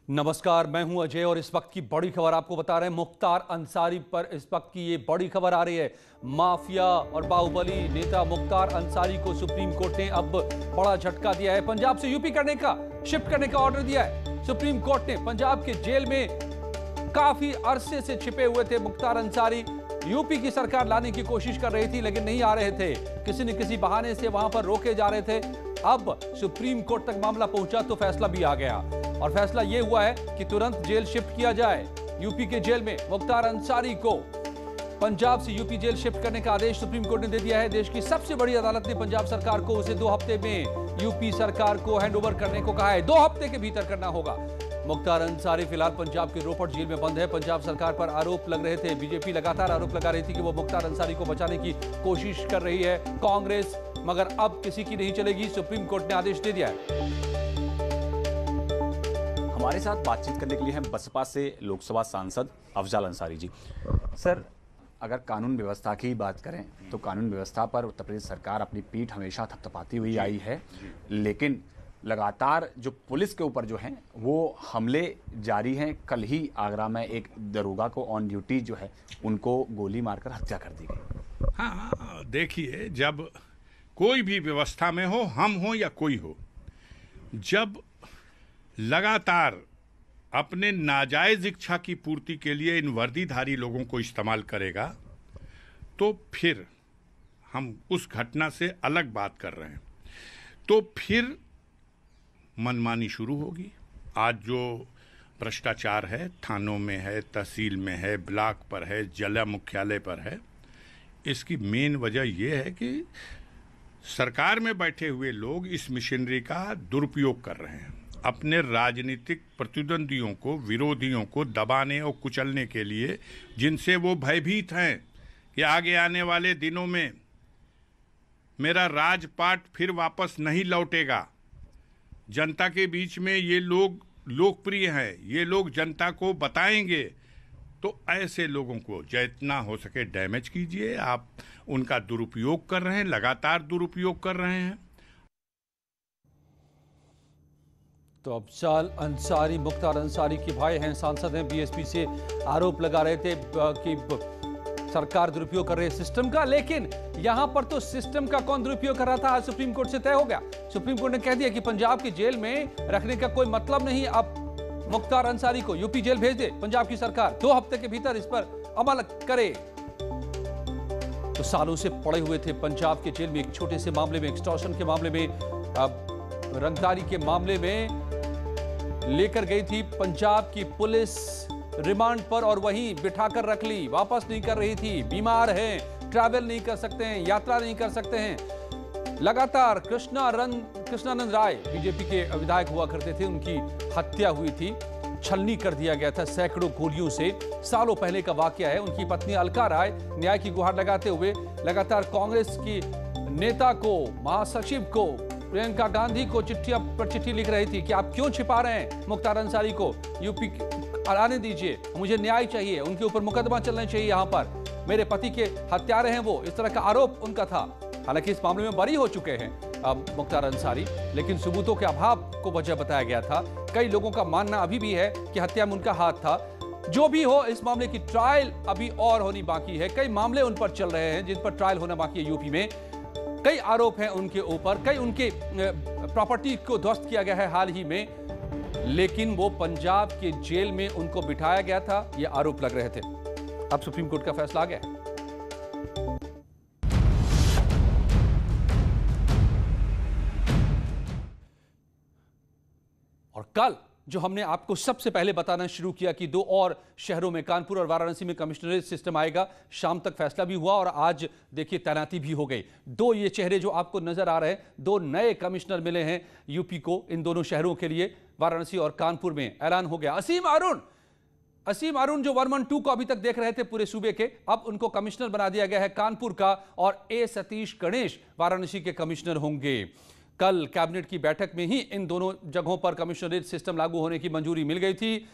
नमस्कार, मैं हूं अजय और इस वक्त की बड़ी खबर आपको बता रहे हैं। मुख्तार अंसारी पर इस वक्त की ये बड़ी खबर आ रही है। माफिया और बाहुबली नेता मुख्तार अंसारी को सुप्रीम कोर्ट ने अब बड़ा झटका दिया है। पंजाब से यूपी शिफ्ट करने का ऑर्डर दिया है। सुप्रीम कोर्ट ने पंजाब के जेल में काफी अरसे से छिपे हुए थे मुख्तार अंसारी। यूपी की सरकार लाने की कोशिश कर रही थी लेकिन नहीं आ रहे थे, किसी न किसी बहाने से वहां पर रोके जा रहे थे। अब सुप्रीम कोर्ट तक मामला पहुंचा तो फैसला भी आ गया और फैसला यह हुआ है कि तुरंत जेल शिफ्ट किया जाए। यूपी के जेल में मुख्तार अंसारी को पंजाब से यूपी जेल शिफ्ट करने का आदेश सुप्रीम कोर्ट ने दे दिया है। देश की सबसे बड़ी अदालत ने पंजाब सरकार को उसे 2 हफ्ते में यूपी सरकार को हैंडओवर करने को कहा है। 2 हफ्ते के भीतर करना होगा। मुख्तार अंसारी फिलहाल पंजाब के रोपड़ जेल में बंद है। पंजाब सरकार पर आरोप लग रहे थे, बीजेपी लगातार आरोप लगा रही थी कि वो मुख्तार अंसारी को बचाने की कोशिश कर रही है, कांग्रेस, मगर अब किसी की नहीं चलेगी। सुप्रीम कोर्ट ने आदेश दे दिया है। हमारे साथ बातचीत करने के लिए हैं बसपा से लोकसभा सांसद अफजल अंसारी जी। सर, अगर कानून व्यवस्था की बात करें तो कानून व्यवस्था पर उत्तर प्रदेश सरकार अपनी पीठ हमेशा थपथपाती हुई आई है, लेकिन लगातार जो पुलिस के ऊपर जो हैं वो हमले जारी हैं। कल ही आगरा में एक दरोगा को ऑन ड्यूटी जो है उनको गोली मारकर हत्या कर दी गई। हाँ, देखिए, जब कोई भी व्यवस्था में हो, हम हो या कोई हो, जब लगातार अपने नाजायज इच्छा की पूर्ति के लिए इन वर्दीधारी लोगों को इस्तेमाल करेगा तो फिर हम उस घटना से अलग बात कर रहे हैं, तो फिर मनमानी शुरू होगी। आज जो भ्रष्टाचार है, थानों में है, तहसील में है, ब्लॉक पर है, जिला मुख्यालय पर है, इसकी मेन वजह यह है कि सरकार में बैठे हुए लोग इस मशीनरी का दुरुपयोग कर रहे हैं अपने राजनीतिक प्रतिद्वंदियों को, विरोधियों को दबाने और कुचलने के लिए, जिनसे वो भयभीत हैं कि आगे आने वाले दिनों में मेरा राजपाट फिर वापस नहीं लौटेगा। जनता के बीच में ये लोग लोकप्रिय हैं, ये लोग जनता को बताएंगे, तो ऐसे लोगों को जितना हो सके डैमेज कीजिए। आप उनका दुरुपयोग कर रहे हैं, लगातार दुरुपयोग कर रहे हैं। तो अफजल अंसारी मुख्तार अंसारी के भाई हैं, सांसद हैं, बीएसपी से आरोप लगा रहे थे कि सरकार दुरुपयोग कर रही है सिस्टम का, लेकिन यहां पर तो सिस्टम का कौन दुरुपयोग कर रहा था, आज सुप्रीम कोर्ट से तय हो गया। सुप्रीम कोर्ट ने कह दिया कि पंजाब की जेल में रखने का कोई मतलब नहीं। अब मुख्तार अंसारी को यूपी जेल भेज दे पंजाब की सरकार, 2 हफ्ते के भीतर इस पर अमल करे। तो सालों से पड़े हुए थे पंजाब के जेल में एक छोटे से मामले में, एक्सटॉर्शन के मामले में, रंगदारी के मामले में लेकर गई थी पंजाब की पुलिस रिमांड पर और वहीं बिठाकर रख ली, वापस नहीं कर रही थी। बीमार हैं, ट्रैवल नहीं कर सकते हैं, यात्रा नहीं कर सकते हैं। लगातार कृष्णानंद राय बीजेपी के विधायक हुआ करते थे, उनकी हत्या हुई थी, छलनी कर दिया गया था सैकड़ों गोलियों से। सालों पहले का वाकया है। उनकी पत्नी अलका राय न्याय की गुहार लगाते हुए लगातार कांग्रेस की नेता को, महासचिव को, प्रियंका गांधी को चिट्ठी लिख रही थी कि आप क्यों छिपा रहे हैं मुख्तार अंसारी को, यूपी आने दीजिए, मुझे न्याय चाहिए, उनके ऊपर मुकदमा चलना चाहिए, यहां पर मेरे पति के हत्यारे हैं वो, इस तरह का आरोप उनका था। हालांकि इस मामले में बरी हो चुके हैं अब मुख्तार अंसारी, लेकिन सबूतों के अभाव को वजह बताया गया था। कई लोगों का मानना अभी भी है कि हत्या में उनका हाथ था। जो भी हो, इस मामले की ट्रायल अभी और होनी बाकी है। कई मामले उन पर चल रहे हैं जिन पर ट्रायल होना बाकी है। यूपी में कई आरोप हैं उनके ऊपर, कई उनके प्रॉपर्टी को ध्वस्त किया गया है हाल ही में, लेकिन वो पंजाब के जेल में उनको बिठाया गया था, ये आरोप लग रहे थे। अब सुप्रीम कोर्ट का फैसला आ गया है। और कल जो हमने आपको सबसे पहले बताना शुरू किया कि 2 और शहरों में, कानपुर और वाराणसी में कमिश्नरेट सिस्टम आएगा, शाम तक फैसला भी हुआ और आज देखिए तैनाती भी हो गई। 2 ये चेहरे जो आपको नजर आ रहे हैं, 2 नए कमिश्नर मिले हैं यूपी को इन दोनों शहरों के लिए। वाराणसी और कानपुर में ऐलान हो गया। असीम अरुण जो 112 को अभी तक देख रहे थे पूरे सूबे के, अब उनको कमिश्नर बना दिया गया है कानपुर का, और ए सतीश गणेश वाराणसी के कमिश्नर होंगे। कल कैबिनेट की बैठक में ही इन दोनों जगहों पर कमिश्नरेट सिस्टम लागू होने की मंजूरी मिल गई थी।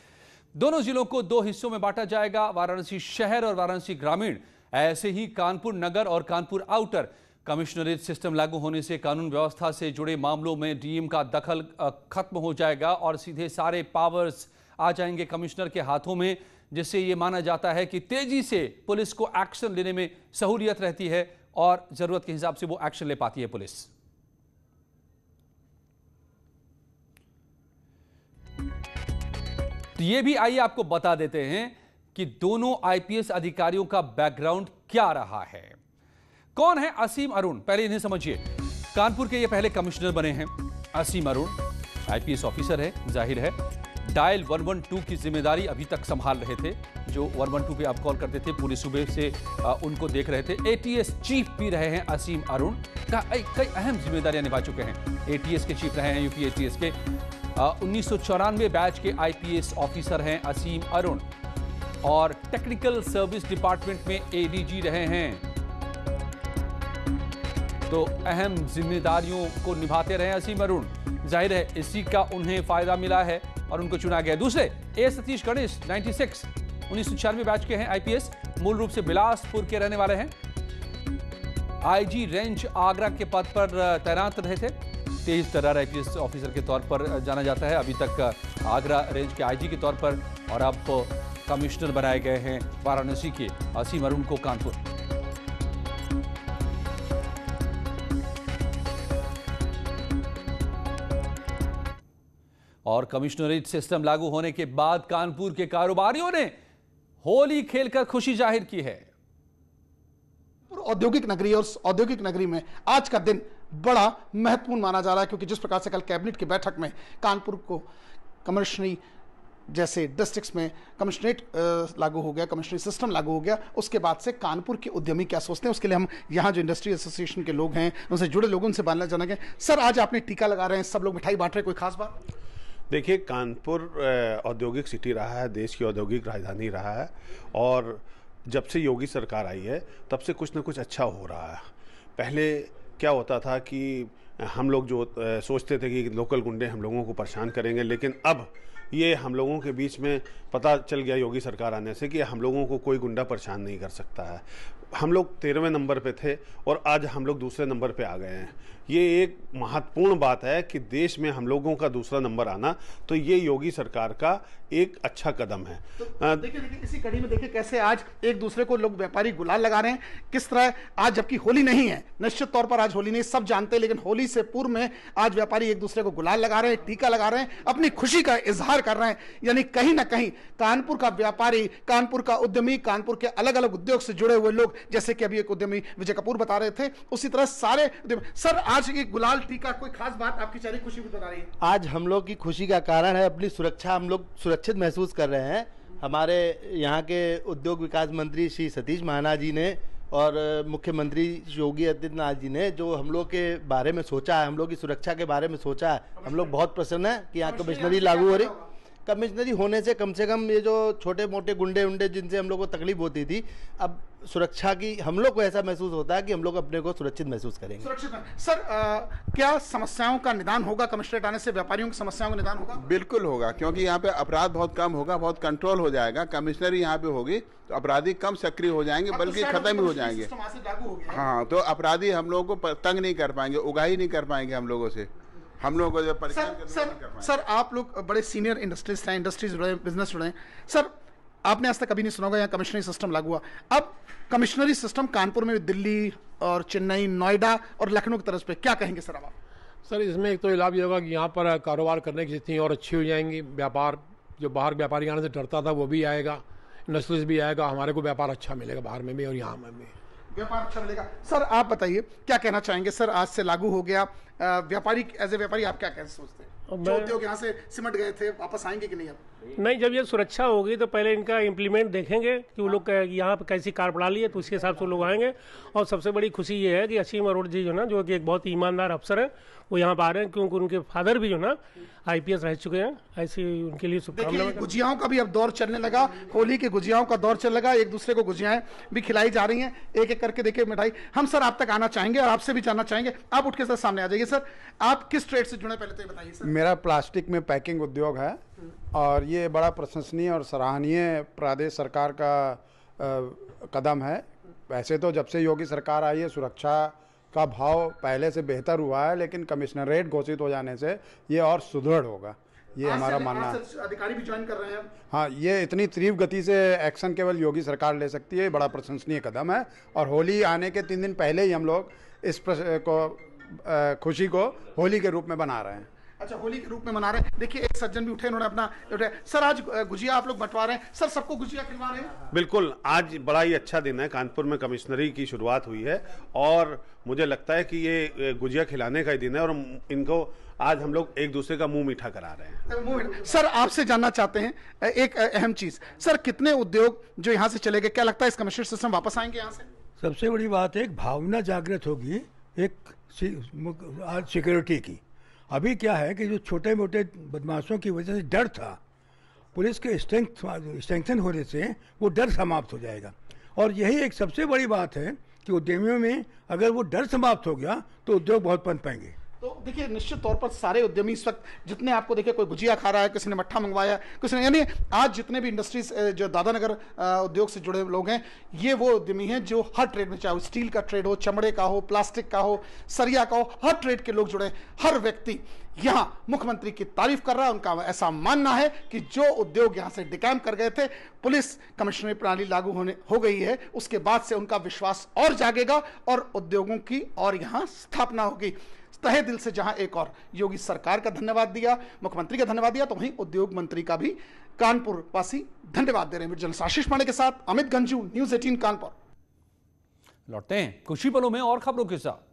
दोनों जिलों को 2 हिस्सों में बांटा जाएगा, वाराणसी शहर और वाराणसी ग्रामीण। ऐसे ही कानपुर नगर और कानपुर आउटर कमिश्नरेट सिस्टम लागू होने से कानून व्यवस्था से जुड़े मामलों में डीएम का दखल खत्म हो जाएगा और सीधे सारे पावर्स आ जाएंगे कमिश्नर के हाथों में, जिससे ये माना जाता है कि तेजी से पुलिस को एक्शन लेने में सहूलियत रहती है और जरूरत के हिसाब से वो एक्शन ले पाती है पुलिस। तो ये भी आइए आपको बता देते हैं कि दोनों आईपीएस अधिकारियों का बैकग्राउंड क्या रहा है। कौन है असीम अरुण? पहले इन्हें समझिए। कानपुर के ये पहले कमिश्नर बने हैं। असीम अरुण आईपीएस ऑफिसर है, जाहिर है डायल 112 की जिम्मेदारी अभी तक संभाल रहे थे। जो 112 पे आप कॉल करते थे, पूरे सूबे से उनको देख रहे थे। एटीएस चीफ भी रहे हैं असीम अरुण, कई अहम जिम्मेदारियां निभा चुके हैं। एटीएस के चीफ रहे हैं, यूपी एटीएस के 1994 बैच के आईपीएस ऑफिसर हैं असीम अरुण, और टेक्निकल सर्विस डिपार्टमेंट में एडीजी रहे हैं। तो अहम जिम्मेदारियों को निभाते रहे असीम अरुण, जाहिर है इसी का उन्हें फायदा मिला है और उनको चुना गया। दूसरे ए सतीश गणेश 1996 बैच के हैं आईपीएस, मूल रूप से बिलासपुर के रहने वाले हैं। आईजी रेंज आगरा के पद पर तैनात रहे थे। तेज तर्रार आईपीएस ऑफिसर के तौर पर जाना जाता है अभी तक आगरा रेंज के आईजी के तौर पर, और अब कमिश्नर बनाए गए हैं वाराणसी के असीम अरुण को कानपुर। और कमिश्नरेट सिस्टम लागू होने के बाद कानपुर के कारोबारियों ने होली खेलकर खुशी जाहिर की है। औद्योगिक नगरी, और औद्योगिक नगरी में आज का दिन बड़ा महत्वपूर्ण माना जा रहा है, क्योंकि जिस प्रकार से कल कैबिनेट की बैठक में कानपुर को कमिश्नरी जैसे डिस्ट्रिक्ट्स में कमिश्नरेट लागू हो गया, कमिश्नरी सिस्टम लागू हो गया, उसके बाद से कानपुर के उद्यमी क्या सोचते हैं, उसके लिए हम यहाँ जो इंडस्ट्री एसोसिएशन के लोग हैं, उनसे जुड़े लोगों उनसे बातचीत जानेंगे। सर, आज आपने टीका लगा रहे हैं, सब लोग मिठाई बांट रहे हैं, कोई खास बात? देखिए, कानपुर औद्योगिक सिटी रहा है, देश की औद्योगिक राजधानी रहा है, और जब से योगी सरकार आई है तब से कुछ ना कुछ अच्छा हो रहा है। पहले क्या होता था कि हम लोग जो सोचते थे कि लोकल गुंडे हम लोगों को परेशान करेंगे, लेकिन अब ये हम लोगों के बीच में पता चल गया योगी सरकार आने से कि हम लोगों को कोई गुंडा परेशान नहीं कर सकता है। हम लोग 13वें नंबर पे थे और आज हम लोग दूसरे नंबर पे आ गए हैं। ये एक महत्वपूर्ण बात है कि देश में हम लोगों का दूसरा नंबर आना, तो ये योगी सरकार का एक अच्छा कदम है। तो देखिए इसी कड़ी में देखिए कैसे आज एक दूसरे को लोग व्यापारी गुलाल लगा रहे हैं, किस तरह आज, जबकि होली नहीं है, निश्चित तौर पर आज होली नहीं, सब जानते हैं, लेकिन होली से पूर्व में आज व्यापारी एक दूसरे को गुलाल लगा रहे हैं, टीका लगा रहे हैं, अपनी खुशी का इजहार कर रहे हैं। यानी कहीं ना कहीं कानपुर का व्यापारी, कानपुर का उद्यमी, कानपुर के अलग अलग उद्योग से जुड़े हुए लोग, जैसे कि अभी एक उद्यमी विजय कपूर बता रहे थे, उसी तरह सारे उद्यमी। सर, आज ये गुलाल टीका, कोई खास बात आपकी चेहरे खुशी बता रही है? आज हम लोग की खुशी का कारण है अपनी सुरक्षा, हम लोग सुरक्षित महसूस कर रहे हैं। हमारे यहाँ के उद्योग विकास मंत्री श्री सतीश महाना जी ने और मुख्यमंत्री योगी आदित्यनाथ जी ने जो हम लोग के बारे में सोचा है, हम लोग की सुरक्षा के बारे में सोचा है, हम लोग बहुत प्रसन्न है कि यहाँ कमिश्नरी लागू हो रही। कमिश्नरी होने से कम ये जो छोटे मोटे गुंडे उंडे जिनसे हम लोग को तकलीफ होती थी, अब सुरक्षा की हम लोग को ऐसा महसूस होता है कि हम लोग अपने को सुरक्षित महसूस करेंगे। सुरक्षित। सर, क्या समस्याओं का निदान होगा कमिश्नरेट आने से? व्यापारियों की समस्याओं का निदान होगा? बिल्कुल होगा, क्योंकि यहाँ पे अपराध बहुत कम होगा, बहुत कंट्रोल हो जाएगा। कमिश्नरी यहाँ पे होगी तो अपराधी कम सक्रिय हो जाएंगे, बल्कि खत्म ही हो जाएंगे। हाँ, तो अपराधी हम लोगों को तंग नहीं कर पाएंगे, उगाही नहीं कर पाएंगे हम लोगों से, हम लोगों को जब परेशान करना। सर, आप लोग बड़े सीनियर इंडस्ट्रिस्ट हैं, इंडस्ट्रीज जुड़े, बिजनेस जुड़े हैं। सर, आपने आज तक कभी नहीं सुना होगा यहाँ कमिश्नरी सिस्टम लागू हुआ। अब कमिश्नरी सिस्टम कानपुर में, दिल्ली और चेन्नई, नोएडा और लखनऊ की तरफ पे, क्या कहेंगे सर आप? सर, इसमें एक तो लाभ ये होगा कि यहाँ पर कारोबार करने की स्थिति और अच्छी हो जाएंगी। व्यापार, जो बाहर व्यापारी आने से डरता था वो भी आएगा, इंडस्ट्रीज भी आएगा, हमारे को व्यापार अच्छा मिलेगा बाहर में भी और यहाँ में भी व्यापार अच्छा मिलेगा। सर, आप बताइए क्या कहना चाहेंगे? सर, आज से लागू हो गया, व्यापारी एज ए व्यापारी आप क्या कैसे सोचते हैं? जो उद्योग यहाँ से सिमट गए थे वापस आएंगे कि नहीं? अब नहीं, जब ये सुरक्षा होगी तो पहले इनका इम्प्लीमेंट देखेंगे कि वो लोग यहाँ पर कैसी कार्यप्रणाली है, तो उसके हिसाब से लोग आएंगे। और सबसे बड़ी खुशी ये है कि असीम अरोड़ा जी जो ना, जो कि एक बहुत ही ईमानदार अफसर है, वो यहाँ पर आ रहे हैं, क्योंकि उनके फादर भी जो ना आईपीएस रह चुके हैं। ऐसी उनके लिए शुभकामनाएं। गुजियाओं का भी अब दौर चलने लगा, होली के गुजियाओं का दौर चलने लगा, एक दूसरे को गुजियाएं भी खिलाई जा रही हैं, एक एक करके देखिए मिठाई। हम सर आप तक आना चाहेंगे और आपसे भी जानना चाहेंगे, आप उठ के सर सामने आ जाइए। सर, आप किस ट्रेड से जुड़े, पहले तो ये बताइए सर। मेरा प्लास्टिक में पैकिंग उद्योग है और ये बड़ा प्रशंसनीय और सराहनीय प्रदेश सरकार का कदम है। वैसे तो जब से योगी सरकार आई है सुरक्षा का भाव पहले से बेहतर हुआ है, लेकिन कमिश्नरेट घोषित हो जाने से ये और सुदृढ़ होगा। ये हमारा मानना है। अधिकारी भी ज्वाइन कर रहे हैं। हाँ, ये इतनी तीव्र गति से एक्शन केवल योगी सरकार ले सकती है, बड़ा प्रशंसनीय कदम है। और होली आने के 3 दिन पहले ही हम लोग इस खुशी को होली के रूप में मना रहे हैं। अच्छा, होली के रूप में मना रहे हैं। देखिए, एक सज्जन भी उठे, उन्होंने अपना सर आज गुजिया आप लोग बंटवा रहे हैं, सर सबको गुजिया खिलवा रहे हैं? बिल्कुल, आज बड़ा ही अच्छा दिन है। कानपुर में कमिश्नरी की शुरुआत हुई है और मुझे लगता है कि ये गुजिया खिलाने का ही दिन है और इनको आज हम लोग एक दूसरे का मुंह मीठा करा रहे हैं। सर आपसे जानना चाहते हैं एक अहम चीज, सर कितने उद्योग जो यहाँ से चले गए, क्या लगता है इस कमर्शियल सिस्टम वापस आएंगे यहाँ से? सबसे बड़ी बात है, एक भावना जागृत होगी एक सिक्योरिटी की। अभी क्या है कि जो छोटे मोटे बदमाशों की वजह से डर था, पुलिस के स्ट्रेंथन होने से वो डर समाप्त हो जाएगा। और यही एक सबसे बड़ी बात है कि उद्यमियों में अगर वो डर समाप्त हो गया तो उद्योग बहुत पनप पाएंगे। तो देखिए, निश्चित तौर पर सारे उद्यमी इस वक्त जितने आपको देखिए, कोई गुजिया खा रहा है, किसी ने मट्ठा मंगवाया, किसी ने, यानी आज जितने भी इंडस्ट्रीज जो दादानगर उद्योग से जुड़े लोग हैं, ये वो उद्यमी हैं जो हर ट्रेड में, चाहे स्टील का ट्रेड हो, चमड़े का हो, प्लास्टिक का हो, सरिया का हो, हर ट्रेड के लोग जुड़े। हर व्यक्ति यहाँ मुख्यमंत्री की तारीफ कर रहा है। उनका ऐसा मानना है कि जो उद्योग यहाँ से डिकैम्प कर गए थे, पुलिस कमिश्नरी प्रणाली लागू हो गई है, उसके बाद से उनका विश्वास और जागेगा और उद्योगों की और यहाँ स्थापना होगी। तहे दिल से जहां एक और योगी सरकार का धन्यवाद दिया, मुख्यमंत्री का धन्यवाद दिया, तो वहीं उद्योग मंत्री का भी कानपुर वासी धन्यवाद दे रहे हैं। जर्नलिस्ट आशीष पांडे के साथ अमित गंजू, न्यूज़ 18 कानपुर। लौटते हैं कुछ ही पलों में और खबरों के साथ।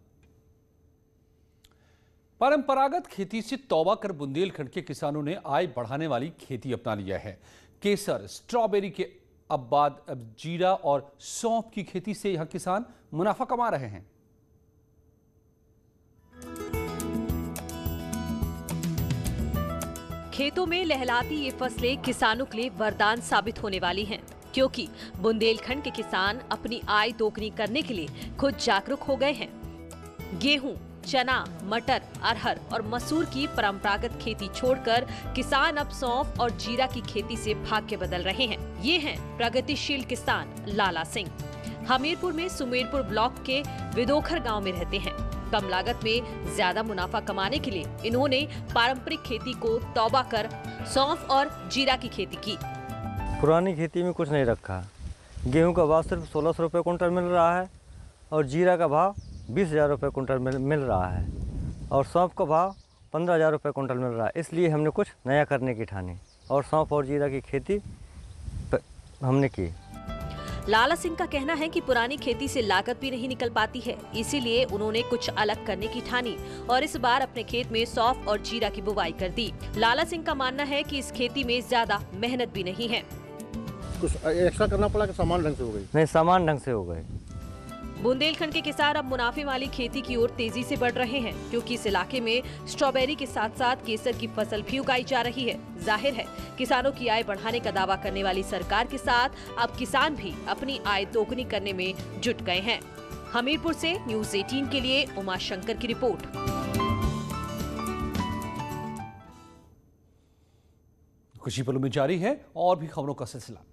परंपरागत खेती से तौबा कर बुंदेलखंड के किसानों ने आय बढ़ाने वाली खेती अपना लिया है। केसर, स्ट्रॉबेरी के बाद अब जीरा और सौंफ की खेती से यहां किसान मुनाफा कमा रहे हैं। खेतों में लहलाती ये फसलें किसानों के लिए वरदान साबित होने वाली हैं, क्योंकि बुंदेलखंड के किसान अपनी आय दोगुनी करने के लिए खुद जागरूक हो गए हैं। गेहूं, चना, मटर, अरहर और मसूर की परंपरागत खेती छोड़कर किसान अब सौंफ और जीरा की खेती से भाग्य बदल रहे हैं। ये हैं प्रगतिशील किसान लाला सिंह। हमीरपुर में सुमेरपुर ब्लॉक के विदोखर गांव में रहते हैं। कम लागत में ज्यादा मुनाफा कमाने के लिए इन्होंने पारंपरिक खेती को तौबा कर सौंफ और जीरा की खेती की। पुरानी खेती में कुछ नहीं रखा। गेहूं का भाव सिर्फ 1600 रुपये कुंटल मिल रहा है और जीरा का भाव 20,000 रुपये कुंटल मिल रहा है और सौंफ का भाव 15,000 रुपये कुंटल मिल रहा है। इसलिए हमने कुछ नया करने की ठानी और सौंफ और जीरा की खेती हमने की। लाला सिंह का कहना है कि पुरानी खेती से लागत भी नहीं निकल पाती है, इसीलिए उन्होंने कुछ अलग करने की ठानी और इस बार अपने खेत में सौंफ और जीरा की बुवाई कर दी। लाला सिंह का मानना है कि इस खेती में ज्यादा मेहनत भी नहीं है। कुछ एक्स्ट्रा करना पड़ा कि सामान ढंग से हो गई? नहीं, सामान ढंग से हो गए। बुंदेलखंड के किसान अब मुनाफे वाली खेती की ओर तेजी से बढ़ रहे हैं, क्योंकि इस इलाके में स्ट्रॉबेरी के साथ साथ केसर की फसल भी उगाई जा रही है। जाहिर है, किसानों की आय बढ़ाने का दावा करने वाली सरकार के साथ अब किसान भी अपनी आय दोगुनी करने में जुट गए हैं। हमीरपुर से न्यूज़ 18 के लिए उमा शंकर की रिपोर्ट। कुछ ही पलों में जारी है और भी खबरों का सिलसिला।